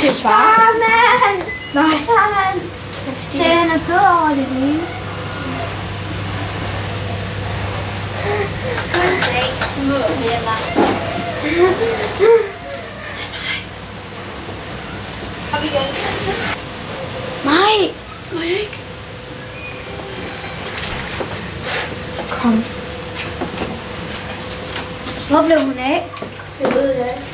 kan svare. Mand! Nej. Mand! Se, han er blød over det hele. Det er ikke små heller. Har vi gjort det? Nej. Må jeg ikke? Kom. Hvor blev hun af? Det ved jeg ikke.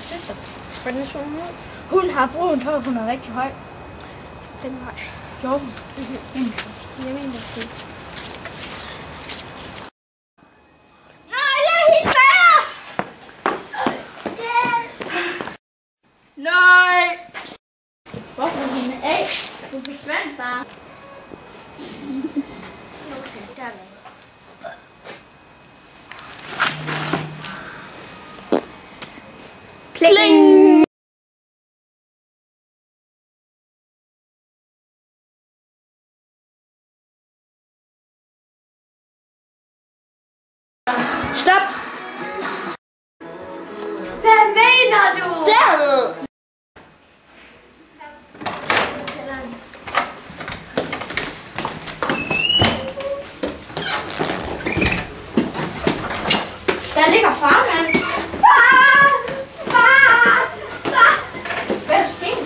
Søster. Hvordan så hun ud? Hun har brunt hår, hun er rigtig høj. Den vej. Jo, jeg mener det. Nej, jeg er helt bedre! Nej! Hvorfor er hun af? Hun forsvandt bare. Okay, der er det. Pling! Stop! Hvad mener du? Dernede! Der ligger far, mand. Hvad er der sket?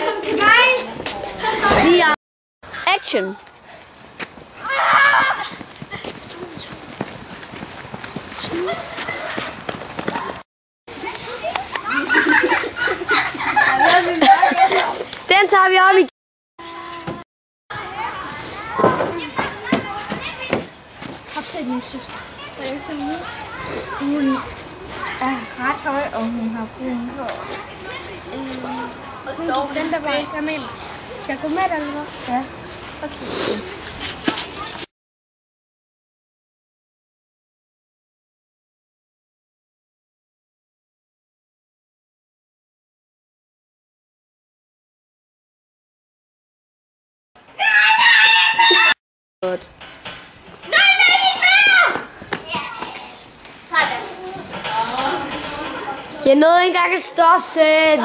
Kom tilbage. Action! Den tager vi op i. Har du set min søster? Hun er ret høj, og hun har brun hår. Den der var, jeg mener. Skal jeg gå med dig, eller hvad? Ja. Okay. Jeg nåede ikke engang at stoppe den.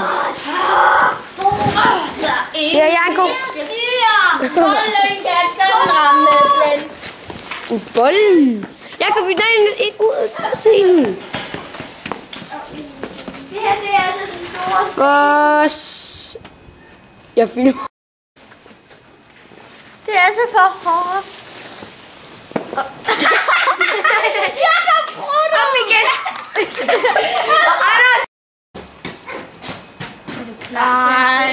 Ja, jeg er en god. Bolden kan den ramme den. Bolden. Jeg kan ikke ud og se den. Det her, det er altså den store. Jeg filmer. Det er altså for hårdt. Jeg kan prøve det. Op igen. Og Anders. Er du klar? Nej.